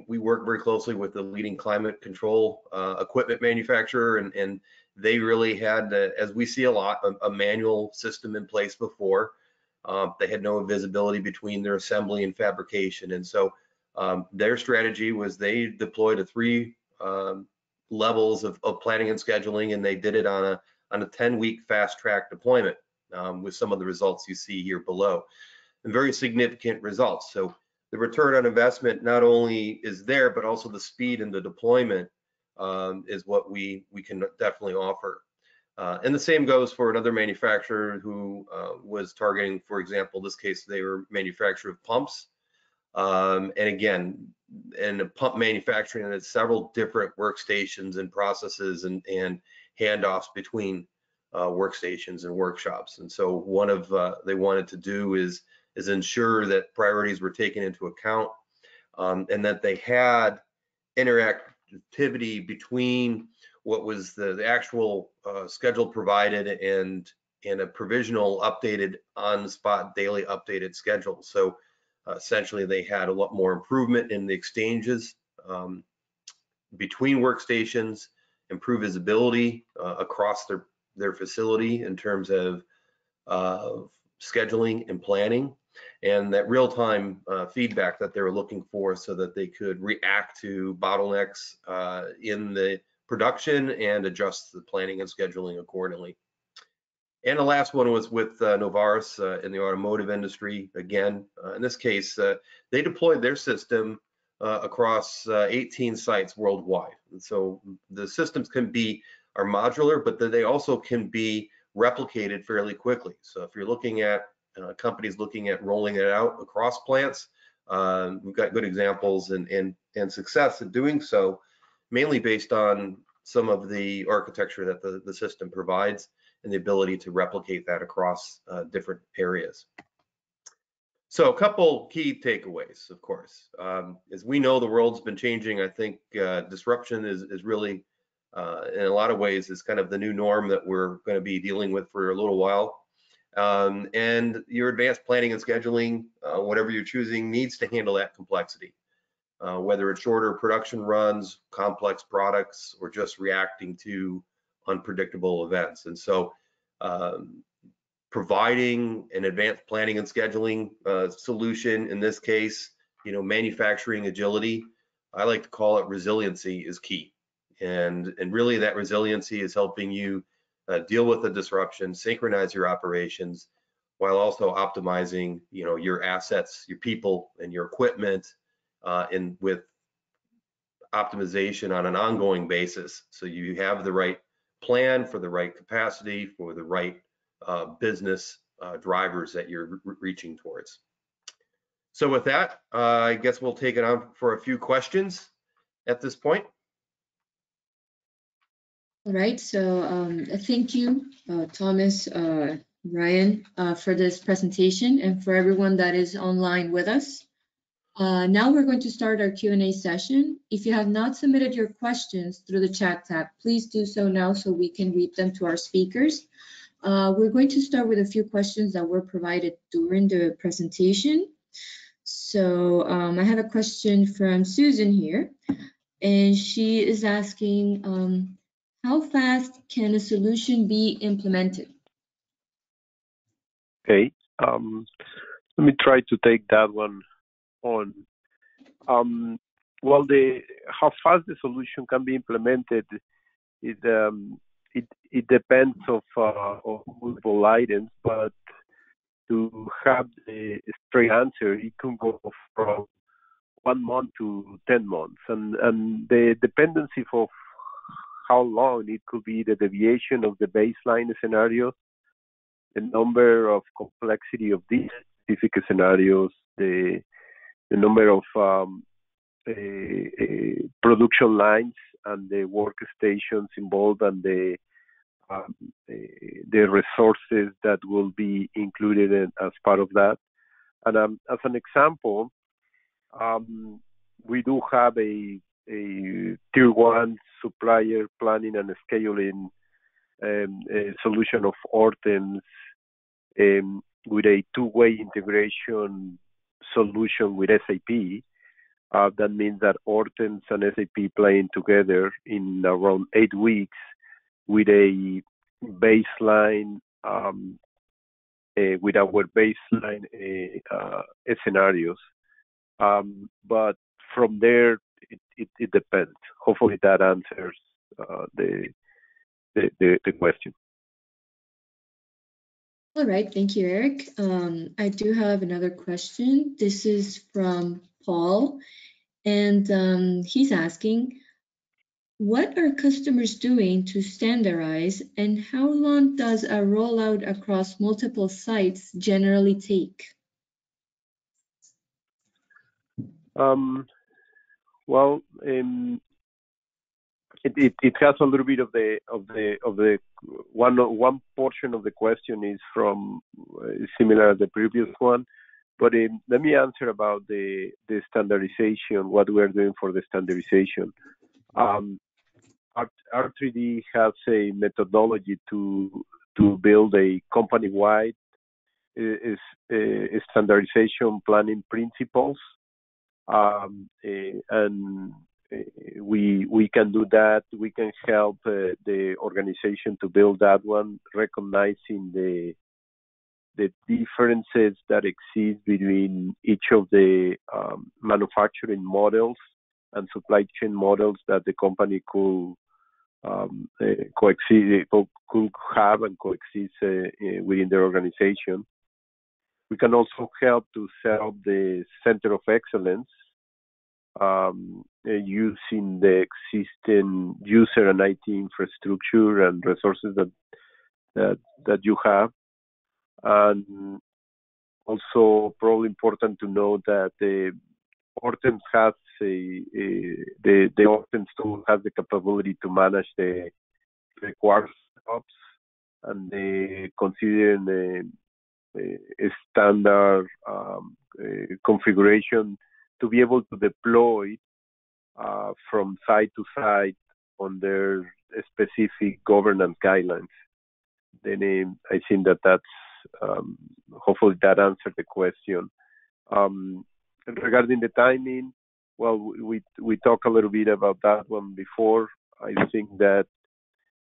We work very closely with the leading climate control equipment manufacturer, and they really had, as we see a lot, a manual system in place before. They had no visibility between their assembly and fabrication, and so their strategy was they deployed 3 levels of planning and scheduling, and they did it on a 10-week fast track deployment with some of the results you see here below, and very significant results. So the return on investment not only is there, but also the speed and the deployment is what we can definitely offer. And the same goes for another manufacturer who was targeting, for example, this case, they were a manufacturer of pumps. And again, in the pump manufacturing, there's several different workstations and processes and handoffs between workstations and workshops. And so one of they wanted to do is ensure that priorities were taken into account and that they had interactivity between what was the actual schedule provided and a provisional updated on-the-spot daily updated schedule. So essentially they had a lot more improvement in the exchanges between workstations, improve visibility across their facility in terms of scheduling and planning, and that real-time feedback that they were looking for so that they could react to bottlenecks in the production and adjust the planning and scheduling accordingly. And the last one was with Novaris in the automotive industry. Again, in this case, they deployed their system across 18 sites worldwide. And so the systems are modular, but they also can be replicated fairly quickly. So if you're looking at companies looking at rolling it out across plants, we've got good examples and success in doing so, mainly based on some of the architecture that the system provides and the ability to replicate that across different areas. So a couple key takeaways, of course. As we know, the world's been changing. I think disruption is really, in a lot of ways, is kind of the new norm that we're going to be dealing with for a little while. And your advanced planning and scheduling, whatever you're choosing, needs to handle that complexity. Whether it's shorter production runs, complex products, or just reacting to unpredictable events. And so providing an advanced planning and scheduling solution, in this case, manufacturing agility, I like to call it resiliency, is key. And really that resiliency is helping you deal with the disruption, synchronize your operations, while also optimizing your assets, your people, and your equipment, and with optimization on an ongoing basis. So you have the right plan for the right capacity, for the right business drivers that you're reaching towards. So with that, I guess we'll take it on for a few questions at this point. All right, so thank you, Thomas, Ryan, for this presentation and for everyone that is online with us. Now we're going to start our Q&A session. If you have not submitted your questions through the chat tab, please do so now so we can read them to our speakers. We're going to start with a few questions that were provided during the presentation. So I have a question from Susan here, and she is asking, how fast can a solution be implemented? Okay, let me try to take that one on. Well, how fast the solution can be implemented, it depends of multiple items, but to have the straight answer, it can go from 1 month to 10 months, and the dependency of how long it could be the deviation of the baseline scenarios, the number of complexity of these specific scenarios, the number of production lines and the workstations involved, and the resources that will be included as part of that. And as an example, we do have a tier 1 supplier planning and scheduling solution of Ortens with a two-way integration solution with SAP. That means that Ortens and SAP playing together in around 8 weeks with a baseline, with our baseline scenarios. But from there, it depends. Hopefully that answers the question. All right, thank you, Eric. I do have another question. This is from Paul, and he's asking, what are customers doing to standardize, and how long does a rollout across multiple sites generally take? Well, it has a little bit of the one portion of the question is from similar to the previous one, but let me answer about the standardization, what we're doing for the standardization. R3D has a methodology to build a company-wide standardization planning principles, and we can do that. We can help the organization to build that one, recognizing the differences that exist between each of the manufacturing models and supply chain models that the company could coexist, could have and coexist within their organization. We can also help to set up the center of excellence using the existing user and IT infrastructure and resources that you have. And also probably important to know that the Ortens has the Ortens tool has the capability to manage the required ops, and they consider a standard configuration to be able to deploy from site to site on their specific governance guidelines. Then I think that's hopefully that answered the question. Regarding the timing, well, we talked a little bit about that one before. I think that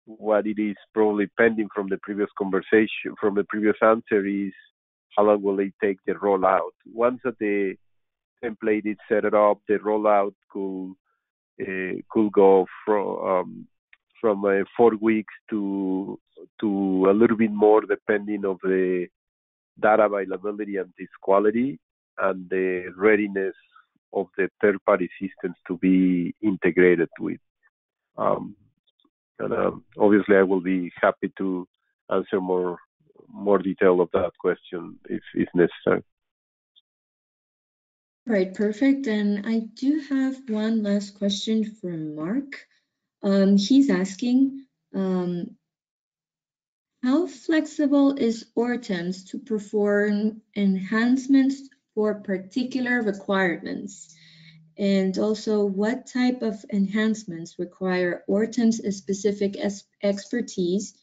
what it is probably pending from the previous conversation, from the previous answer, is how long will it take the rollout. Once that the template is set up, the rollout could go from 4 weeks to a little bit more, depending on the data availability and its quality and the readiness of the third-party systems to be integrated with. Obviously, I will be happy to answer more detail of that question if necessary. Right, perfect. And I do have one last question from Mark. He's asking, How flexible is ORTEMS to perform enhancements for particular requirements? And also, what type of enhancements require ORTEMS specific expertise,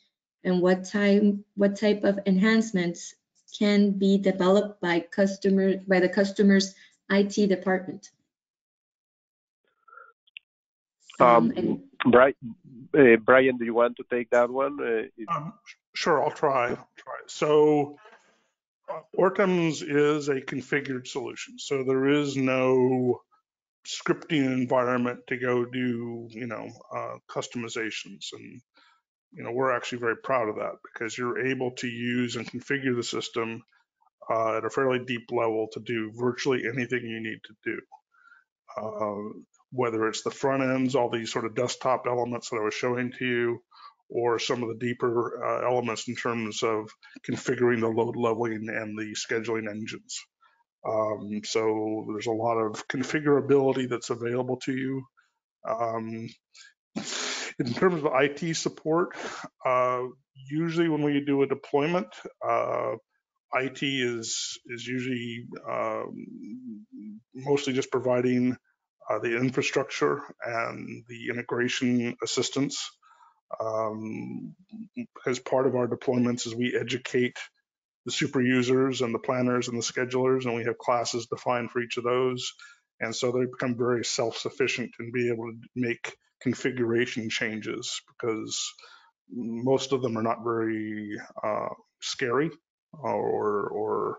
and what type of enhancements can be developed by the customer's IT department? Brian, do you want to take that one? Sure, I'll try. So ORTEMS is a configured solution. So there is no scripting environment to go do, customizations. And, we're actually very proud of that because you're able to use and configure the system at a fairly deep level to do virtually anything you need to do. Whether it's the front ends, all these sort of desktop elements that I was showing to you, or some of the deeper elements in terms of configuring the load leveling and the scheduling engines. So there's a lot of configurability that's available to you. In terms of IT support, usually when we do a deployment, IT is usually mostly just providing the infrastructure and the integration assistance. As part of our deployments is we educate the super users and the planners and the schedulers, and we have classes defined for each of those. And so they become very self-sufficient and be able to make configuration changes because most of them are not very scary or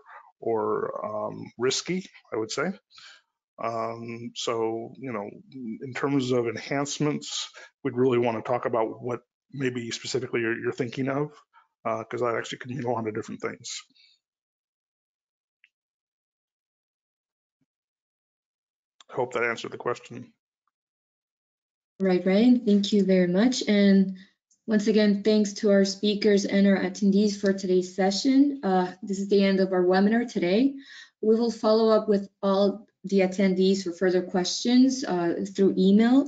risky, I would say. So, in terms of enhancements, we'd really want to talk about what maybe specifically you're thinking of, because that actually could mean a lot of different things. I hope that answered the question. Right, Brian, thank you very much. And once again, thanks to our speakers and our attendees for today's session. This is the end of our webinar today. We will follow up with all the attendees for further questions through email.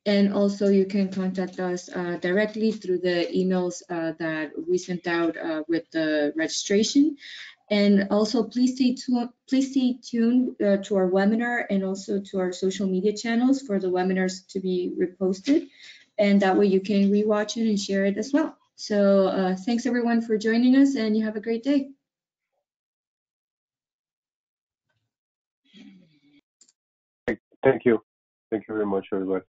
And also you can contact us directly through the emails that we sent out with the registration. And also please stay tuned to our webinar and also to our social media channels for the webinars to be reposted. And that way you can rewatch it and share it as well. So thanks everyone for joining us, and you have a great day. Thank you. Thank you very much, everybody.